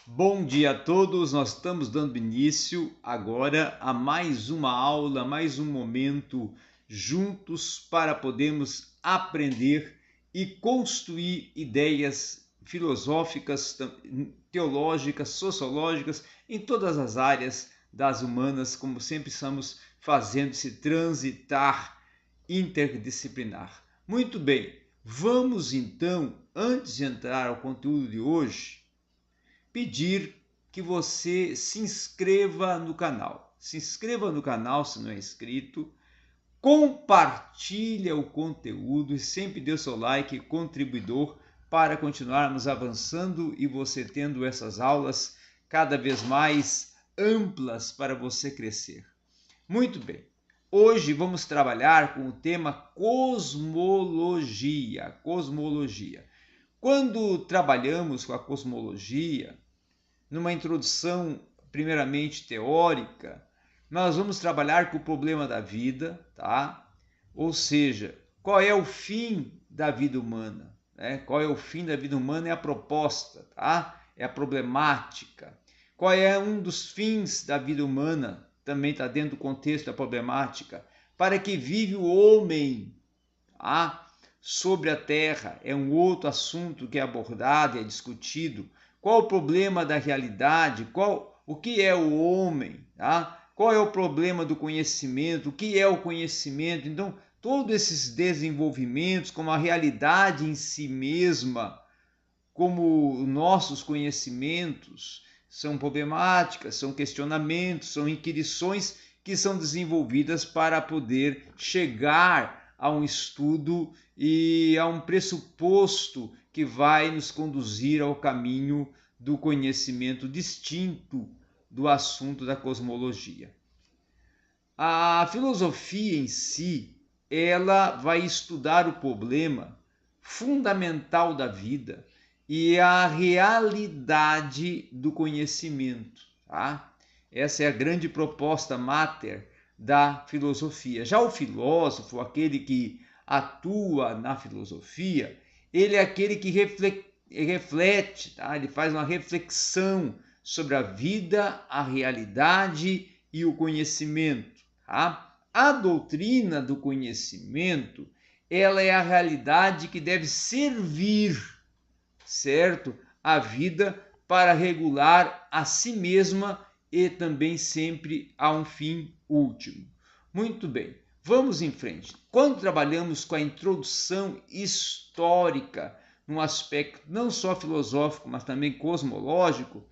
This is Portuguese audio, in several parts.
Bom dia a todos, nós estamos dando início agora a mais uma aula, mais um momento juntos para podermos aprender e construir ideias filosóficas, teológicas, sociológicas, em todas as áreas das humanas, como sempre estamos fazendo esse transitar interdisciplinar. Muito bem, vamos então, antes de entrar ao conteúdo de hoje, pedir que você se inscreva no canal. Se inscreva no canal se não é inscrito, compartilha o conteúdo e sempre dê o seu like contribuidor para continuarmos avançando e você tendo essas aulas cada vez mais amplas para você crescer. Muito bem, hoje vamos trabalhar com o tema cosmologia. Quando trabalhamos com a cosmologia, numa introdução primeiramente teórica, nós vamos trabalhar com o problema da vida, tá? Ou seja, qual é o fim da vida humana, né? Qual é o fim da vida humana é a proposta, tá? É a problemática. Qual é um dos fins da vida humana? Também está dentro do contexto da problemática. Para que vive o homem, tá? Sobre a Terra, é um outro assunto que é abordado e é discutido. Qual o problema da realidade? O que é o homem? Tá? Qual é o problema do conhecimento? O que é o conhecimento? Então, todos esses desenvolvimentos, como a realidade em si mesma, como nossos conhecimentos, são problemáticas, são questionamentos, são inquirições que são desenvolvidas para poder chegar a um estudo e a um pressuposto que vai nos conduzir ao caminho do conhecimento distinto do assunto da cosmologia. A filosofia em si, ela vai estudar o problema fundamental da vida e a realidade do conhecimento, tá? Essa é a grande proposta mater da filosofia. Já o filósofo, aquele que atua na filosofia, ele é aquele que reflete, tá? Ele faz uma reflexão sobre a vida, a realidade e o conhecimento. Tá? A doutrina do conhecimento, ela é a realidade que deve servir, certo, a vida para regular a si mesma e também sempre a um fim último. Muito bem, vamos em frente. Quando trabalhamos com a introdução histórica, num aspecto não só filosófico, mas também cosmológico,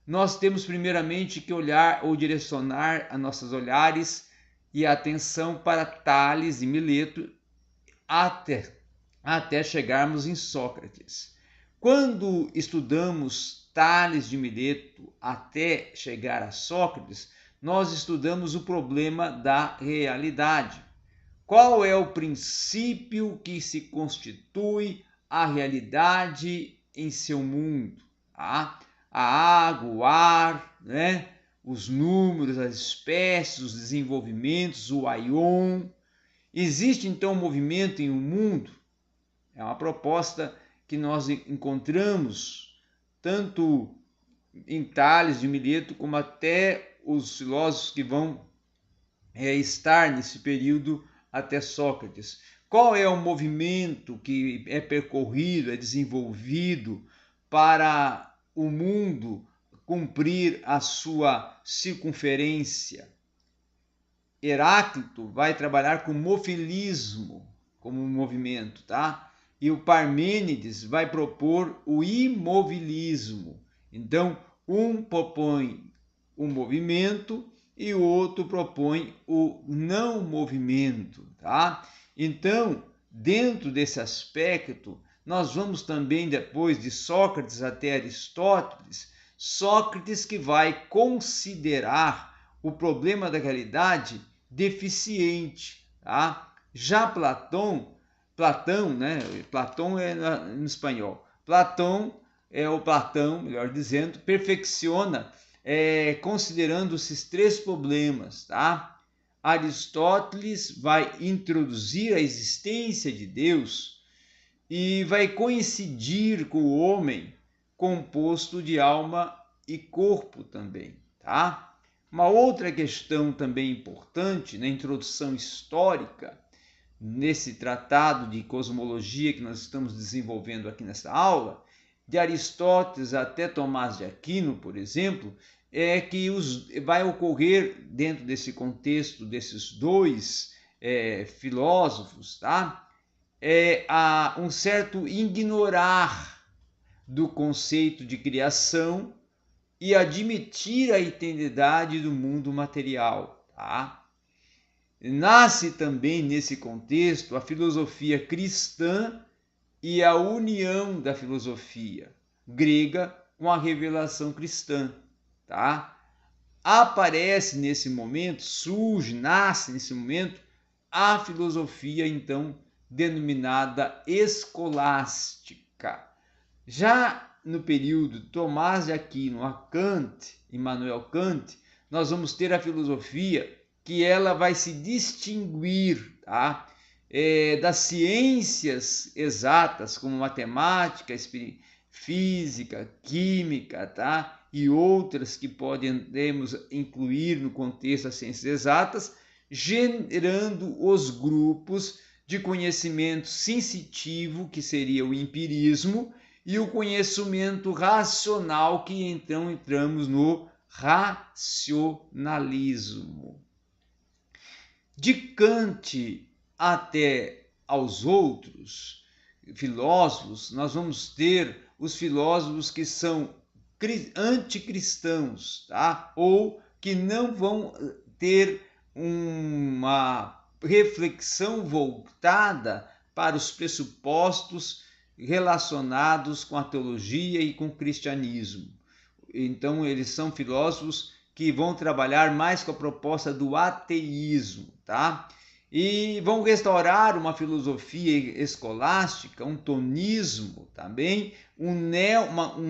nós temos primeiramente que olhar ou direcionar as nossos olhares e a atenção para Tales e Mileto até chegarmos em Sócrates. Quando estudamos Tales de Mileto até chegar a Sócrates, nós estudamos o problema da realidade. Qual é o princípio que se constitui a realidade em seu mundo? A água, o ar, né? Os números, as espécies, os desenvolvimentos, o aion. Existe então um movimento em um mundo? É uma proposta que nós encontramos tanto em Tales de Mileto como até os filósofos que vão estar nesse período até Sócrates. Qual é o movimento que é percorrido, é desenvolvido para o mundo cumprir a sua circunferência? Heráclito vai trabalhar com mofilismo como um movimento, tá? E o Parmênides vai propor o imovilismo. Então, um propõe o movimento e o outro propõe o não movimento, tá? Então, dentro desse aspecto, nós vamos também, depois de Sócrates até Aristóteles, Sócrates que vai considerar o problema da realidade deficiente, tá? Já Platão, né? Platão é em espanhol. Platão, melhor dizendo, perfecciona considerando esses três problemas, tá? Aristóteles vai introduzir a existência de Deus e vai coincidir com o homem composto de alma e corpo também, tá? Uma outra questão também importante na introdução histórica, nesse tratado de cosmologia que nós estamos desenvolvendo aqui nessa aula, de Aristóteles até Tomás de Aquino, por exemplo, é que vai ocorrer dentro desse contexto desses dois filósofos, tá? Há um certo ignorar do conceito de criação e admitir a eternidade do mundo material, tá? Nasce também nesse contexto a filosofia cristã e a união da filosofia grega com a revelação cristã, tá? Aparece nesse momento, nasce nesse momento a filosofia então denominada escolástica. Já no período de Tomás de Aquino a Kant, Immanuel Kant, nós vamos ter a filosofia que ela vai se distinguir, tá? Das ciências exatas, como matemática, física, química, tá? E outras que podemos incluir no contexto das ciências exatas, gerando os grupos de conhecimento sensitivo, que seria o empirismo, e o conhecimento racional, que então entramos no racionalismo. De Kant até aos outros filósofos, nós vamos ter os filósofos que são anticristãos, tá? Ou que não vão ter uma reflexão voltada para os pressupostos relacionados com a teologia e com o cristianismo. Então, eles são filósofos que vão trabalhar mais com a proposta do ateísmo, tá? E vão restaurar uma filosofia escolástica, um tonismo também, um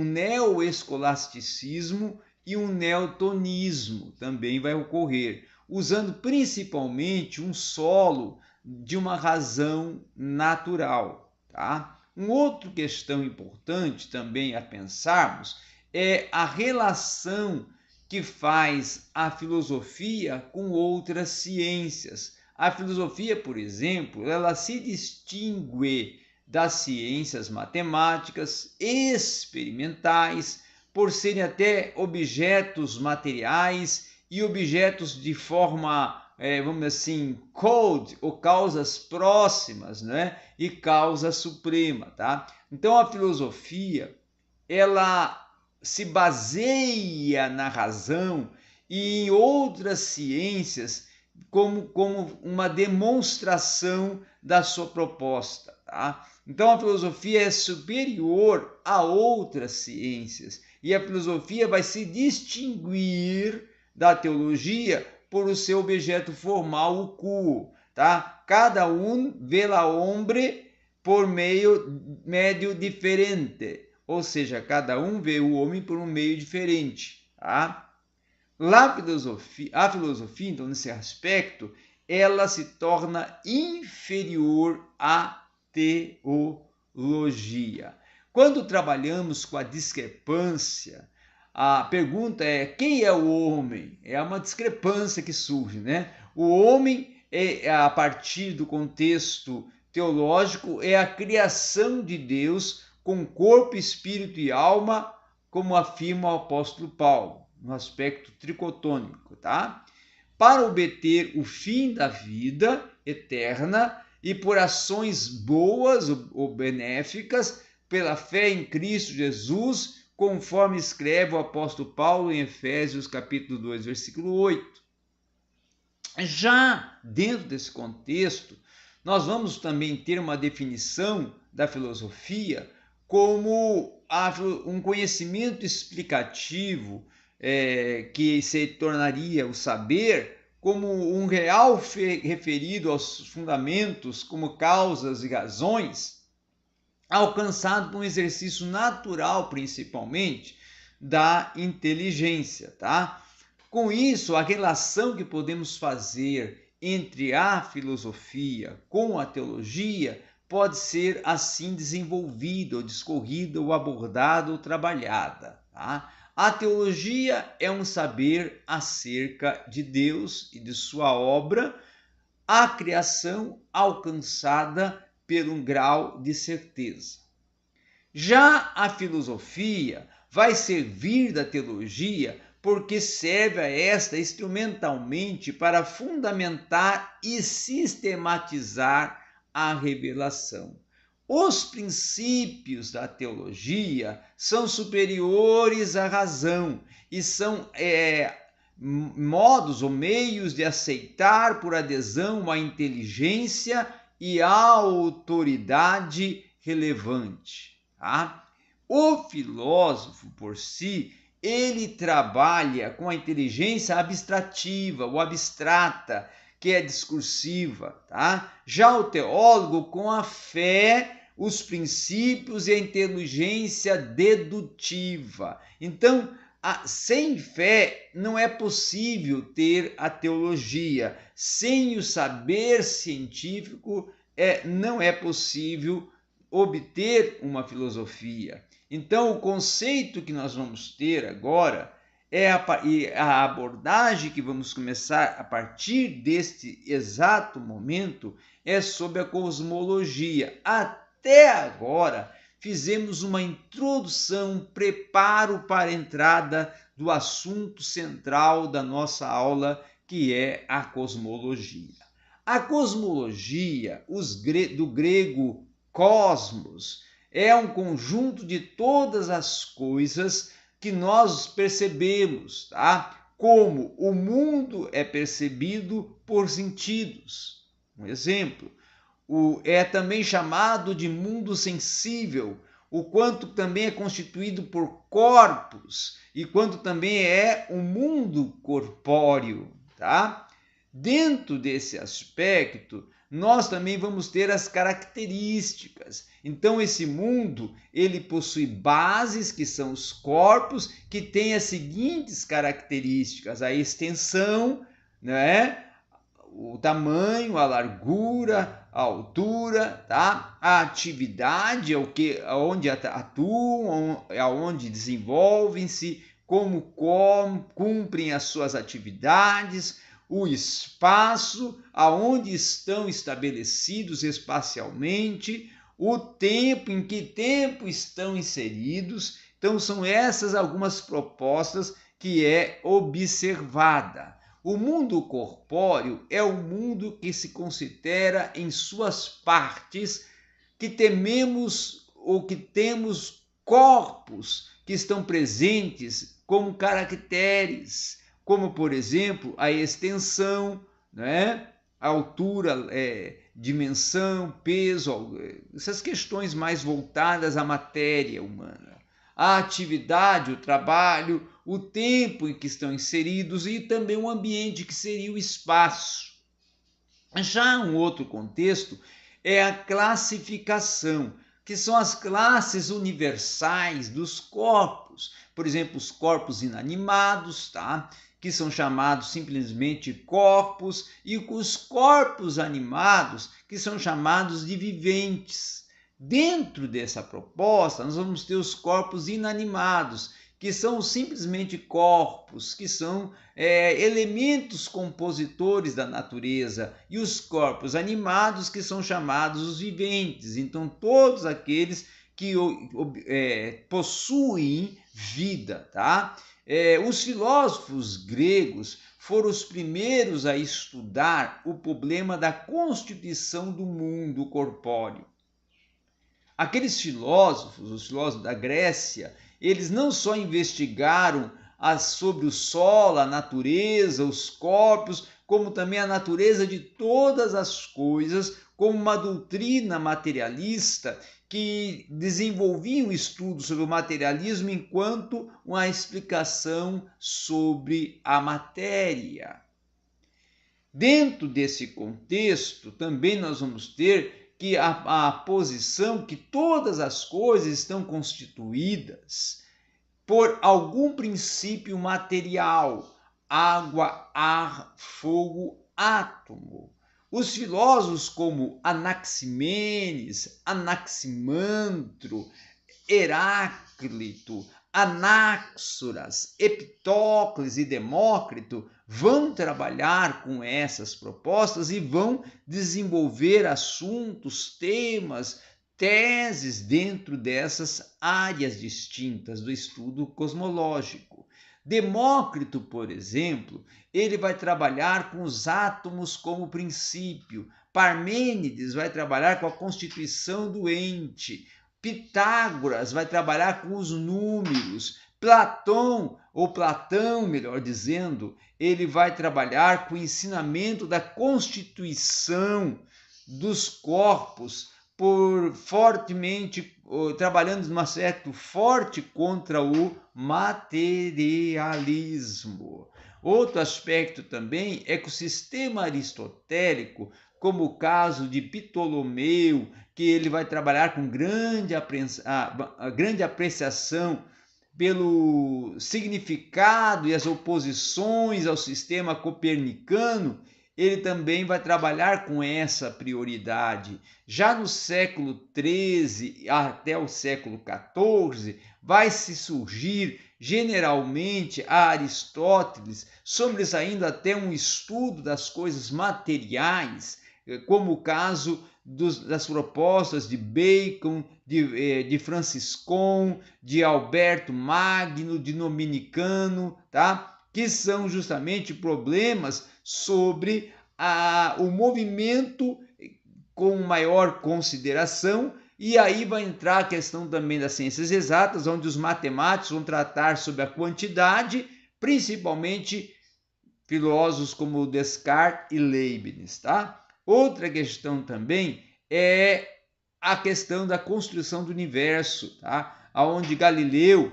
neo-escolasticismo e um neotonismo também vai ocorrer, usando principalmente um solo de uma razão natural, tá? Uma outra questão importante também a pensarmos é a relação que faz a filosofia com outras ciências. A filosofia, por exemplo, ela se distingue das ciências matemáticas experimentais por serem até objetos materiais e objetos de forma, vamos dizer assim, code ou causas próximas, né? E causa suprema, tá? Então a filosofia, ela se baseia na razão e em outras ciências como uma demonstração da sua proposta, tá? Então a filosofia é superior a outras ciências e a filosofia vai se distinguir da teologia por o seu objeto formal, o quo, tá? Cada vê la hombre por meio diferente. Ou seja, cada vê o homem por um meio diferente, tá? A filosofia, então, nesse aspecto, ela se torna inferior à teologia. Quando trabalhamos com a discrepância, a pergunta é: quem é o homem? É uma discrepância que surge, né? O homem, a partir do contexto teológico, é a criação de Deus com corpo, espírito e alma, como afirma o apóstolo Paulo, no aspecto tricotônico, tá? Para obter o fim da vida eterna e por ações boas ou benéficas, pela fé em Cristo Jesus, conforme escreve o apóstolo Paulo em Efésios capítulo 2, versículo 8. Já dentro desse contexto, nós vamos também ter uma definição da filosofia como um conhecimento explicativo que se tornaria o saber como um real referido aos fundamentos como causas e razões, alcançado por um exercício natural, principalmente, da inteligência, tá? Com isso, a relação que podemos fazer entre a filosofia com a teologia pode ser assim desenvolvida, ou discorrida, ou abordada, ou trabalhada. Tá? A teologia é um saber acerca de Deus e de sua obra, a criação alcançada por um grau de certeza. Já a filosofia vai servir da teologia porque serve a esta instrumentalmente para fundamentar e sistematizar a revelação. Os princípios da teologia são superiores à razão e são modos ou meios de aceitar por adesão a inteligência e a autoridade relevante. Tá? O filósofo, por si, ele trabalha com a inteligência abstrativa ou abstrata, que é discursiva. Tá? Já o teólogo com a fé, os princípios e a inteligência dedutiva. Então, sem fé não é possível ter a teologia. Sem o saber científico não é possível obter uma filosofia. Então, o conceito que nós vamos ter agora e a abordagem que vamos começar a partir deste exato momento é sobre a cosmologia. Até agora, fizemos uma introdução, um preparo para a entrada do assunto central da nossa aula, que é a cosmologia. A cosmologia, do grego cosmos, é um conjunto de todas as coisas que nós percebemos, tá? Como o mundo é percebido por sentidos. Um exemplo, é também chamado de mundo sensível, o quanto também é constituído por corpos e quanto também é um mundo corpóreo, tá? Dentro desse aspecto, nós também vamos ter as características. Então, esse mundo, ele possui bases, que são os corpos, que têm as seguintes características: a extensão, né? O tamanho, a largura, a altura, tá? A atividade, onde atuam, aonde desenvolvem-se, como cumprem as suas atividades, o espaço, aonde estão estabelecidos espacialmente, o tempo, em que tempo estão inseridos. Então, são essas algumas propostas que é observada. O mundo corpóreo é o mundo que se considera em suas partes, que tememos ou que temos corpos que estão presentes como caracteres, como, por exemplo, a extensão, né? A altura, dimensão, peso, essas questões mais voltadas à matéria humana. A atividade, o trabalho, o tempo em que estão inseridos e também o ambiente, que seria o espaço. Já um outro contexto é a classificação, que são as classes universais dos corpos. Por exemplo, os corpos inanimados, tá? Que são chamados simplesmente corpos, e os corpos animados, que são chamados de viventes. Dentro dessa proposta, nós vamos ter os corpos inanimados, que são simplesmente corpos, que são elementos compositores da natureza, e os corpos animados, que são chamados os viventes. Então, todos aqueles que possuem vida, tá? Os filósofos gregos foram os primeiros a estudar o problema da constituição do mundo corpóreo. Aqueles filósofos, os filósofos da Grécia, eles não só investigaram sobre o solo, a natureza, os corpos, como também a natureza de todas as coisas, como uma doutrina materialista que desenvolvia um estudo sobre o materialismo enquanto uma explicação sobre a matéria. Dentro desse contexto, também nós vamos ter que a posição que todas as coisas estão constituídas por algum princípio material: água, ar, fogo, átomo. Os filósofos como Anaximenes, Anaximandro, Heráclito, Anáxoras, Epitócles e Demócrito vão trabalhar com essas propostas e vão desenvolver assuntos, temas, teses dentro dessas áreas distintas do estudo cosmológico. Demócrito, por exemplo, ele vai trabalhar com os átomos como princípio. Parmênides vai trabalhar com a constituição do ente. Pitágoras vai trabalhar com os números. Platão, melhor dizendo, ele vai trabalhar com o ensinamento da constituição dos corpos, trabalhando de um aspecto forte contra o materialismo. Outro aspecto também é que o sistema aristotélico, como o caso de Ptolomeu, que ele vai trabalhar com grande apreciação pelo significado e as oposições ao sistema copernicano, ele também vai trabalhar com essa prioridade. Já no século XIII até o século XIV, vai se surgir generalmente a Aristóteles, sobressaindo até um estudo das coisas materiais, como o caso das propostas de Bacon, de Franciscon, de Alberto Magno, de Dominicano, tá? Que são justamente problemas sobre o movimento com maior consideração, e aí vai entrar a questão também das ciências exatas, onde os matemáticos vão tratar sobre a quantidade, principalmente filósofos como Descartes e Leibniz, tá? Outra questão também é a questão da construção do universo, tá? Onde Galileu,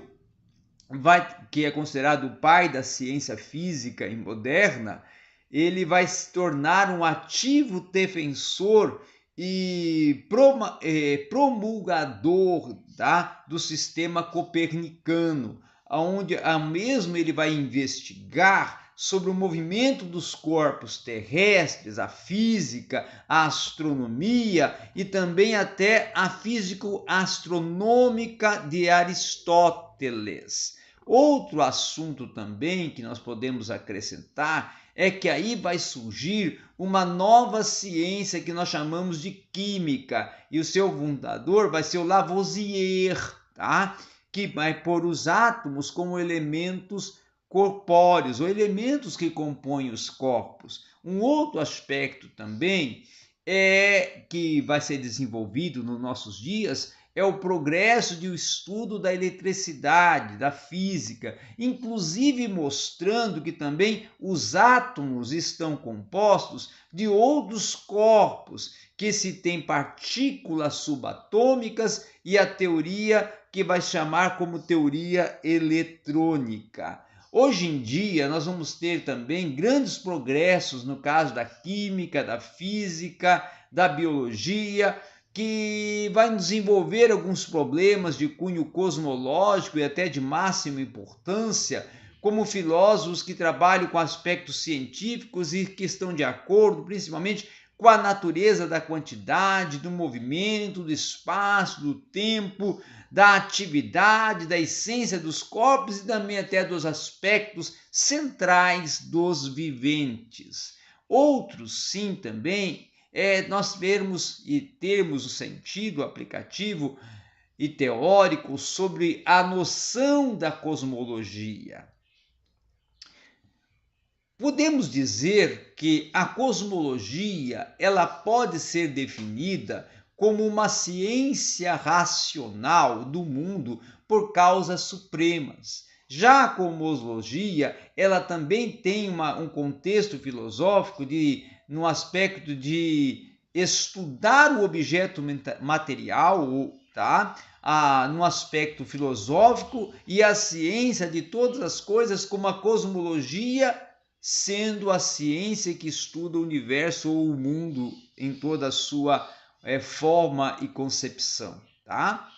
que é considerado o pai da ciência física moderna, ele vai se tornar um ativo defensor e promulgador, tá, do sistema copernicano, onde mesmo ele vai investigar sobre o movimento dos corpos terrestres, a física, a astronomia e também até a físico-astronômica de Aristóteles. Outro assunto também que nós podemos acrescentar é que aí vai surgir uma nova ciência que nós chamamos de química, e o seu fundador vai ser o Lavoisier, tá? Que vai pôr os átomos como elementos corpóreos, ou elementos que compõem os corpos. Um outro aspecto também que vai ser desenvolvido nos nossos dias é o progresso do estudo da eletricidade, da física, inclusive mostrando que também os átomos estão compostos de outros corpos, que se tem partículas subatômicas, e a teoria que vai chamar como teoria eletrônica. Hoje em dia, nós vamos ter também grandes progressos no caso da química, da física, da biologia, que vai desenvolver alguns problemas de cunho cosmológico e até de máxima importância, como filósofos que trabalham com aspectos científicos e que estão de acordo, principalmente, com a natureza da quantidade, do movimento, do espaço, do tempo, da atividade, da essência dos corpos e também até dos aspectos centrais dos viventes. Outros, sim, também, nós vermos e termos o sentido aplicativo e teórico sobre a noção da cosmologia. Podemos dizer que a cosmologia ela pode ser definida como uma ciência racional do mundo por causas supremas. Já a cosmologia ela também tem um contexto filosófico no aspecto de estudar o objeto material, tá? No aspecto filosófico, e a ciência de todas as coisas, como a cosmologia sendo a ciência que estuda o universo ou o mundo em toda a sua forma e concepção, tá?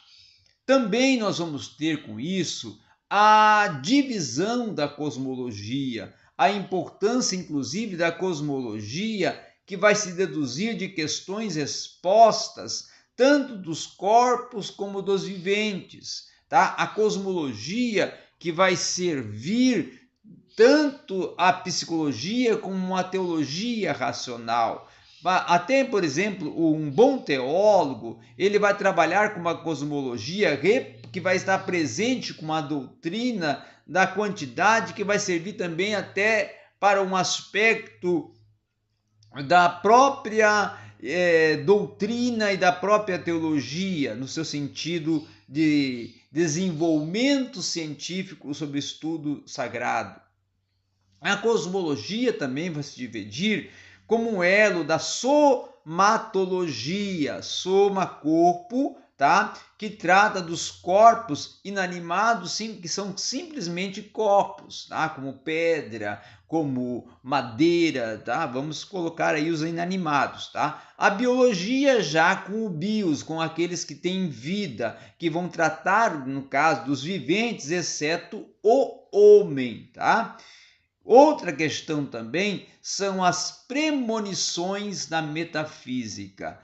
Também nós vamos ter com isso a divisão da cosmologia, a importância inclusive da cosmologia que vai se deduzir de questões expostas, tanto dos corpos como dos viventes, tá? A cosmologia que vai servir tanto a psicologia como a teologia racional. Até, por exemplo, um bom teólogo, ele vai trabalhar com uma cosmologia que vai estar presente com uma doutrina da quantidade, que vai servir também até para um aspecto da própria doutrina e da própria teologia, no seu sentido de desenvolvimento científico sobre o estudo sagrado. A cosmologia também vai se dividir como um elo da somatologia, soma corpo, tá? Que trata dos corpos inanimados, que são simplesmente corpos, tá? Como pedra, como madeira, tá? Vamos colocar aí os inanimados, tá? A biologia já com o bios, com aqueles que têm vida, que vão tratar, no caso dos viventes, exceto o homem, tá? Outra questão também são as premonições da metafísica.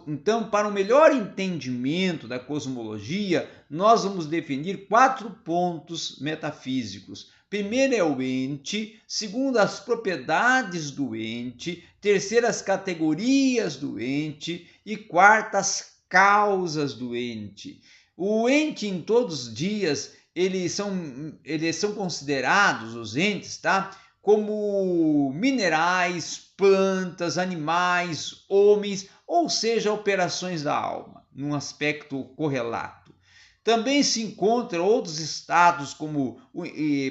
Então, para um melhor entendimento da cosmologia, nós vamos definir 4 pontos metafísicos. Primeiro é o ente, segundo as propriedades do ente, terceiro as categorias do ente e quarto as causas do ente. O ente em todos os dias eles são considerados, os entes, tá? Como minerais, plantas, animais, homens, ou seja, operações da alma, num aspecto correlato. Também se encontram outros estados, como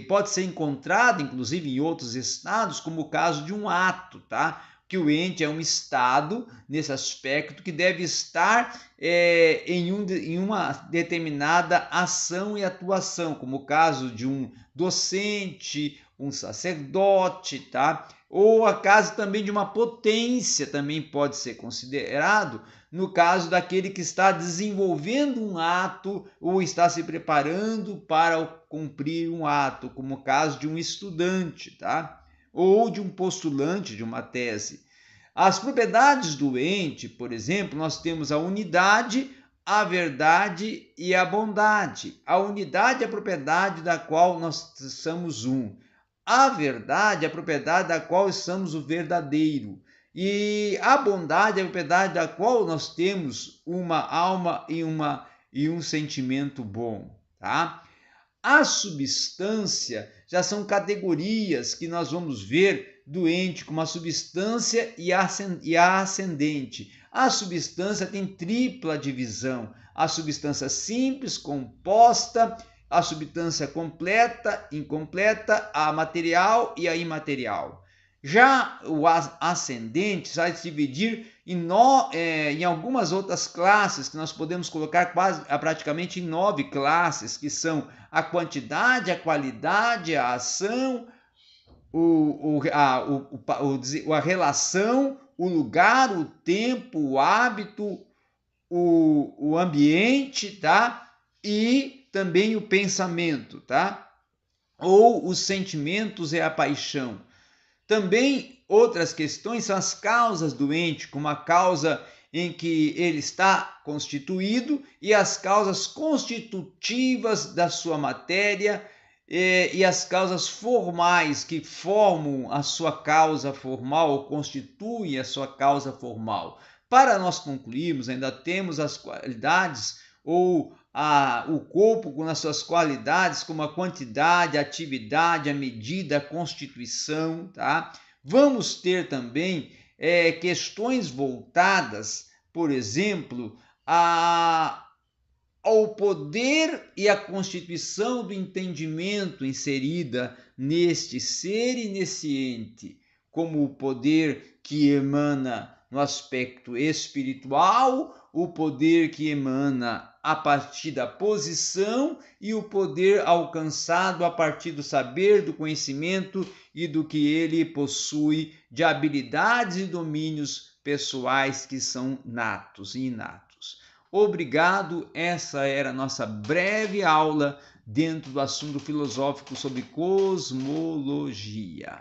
pode ser encontrado, inclusive, em outros estados, como o caso de um ato, tá? Que o ente é um estado, nesse aspecto, que deve estar em uma determinada ação e atuação, como o caso de um docente, um sacerdote, tá? Ou a caso também de uma potência, também pode ser considerado, no caso daquele que está desenvolvendo um ato ou está se preparando para cumprir um ato, como o caso de um estudante, tá? Ou de um postulante de uma tese. As propriedades do ente, por exemplo, nós temos a unidade, a verdade e a bondade. A unidade é a propriedade da qual nós somos um. A verdade é a propriedade da qual somos o verdadeiro. E a bondade é a propriedade da qual nós temos uma alma e um sentimento bom, tá? A substância já são categorias que nós vamos ver do ente como a substância e a ascendente. A substância tem tripla divisão: a substância simples, composta, a substância completa, incompleta, a material e a imaterial. Já o ascendente vai se dividir em algumas outras classes, que nós podemos colocar praticamente em 9 classes, que são a quantidade, a qualidade, a ação, a relação, o lugar, o tempo, o hábito, o ambiente, tá? E também o pensamento, tá? Ou os sentimentos e a paixão. Também outras questões são as causas do ente, como a causa em que ele está constituído e as causas constitutivas da sua matéria e as causas formais que formam a sua causa formal ou constituem a sua causa formal. Para nós concluirmos, ainda temos as qualidades ou o corpo com as suas qualidades, como a quantidade, a atividade, a medida, a constituição, tá? Vamos ter também questões voltadas, por exemplo, ao poder e à constituição do entendimento inserida neste ser e nesse ente, como o poder que emana no aspecto espiritual, o poder que emana a partir da posição e o poder alcançado a partir do saber, do conhecimento e do que ele possui de habilidades e domínios pessoais que são natos e inatos. Obrigado, essa era a nossa breve aula dentro do assunto filosófico sobre cosmologia.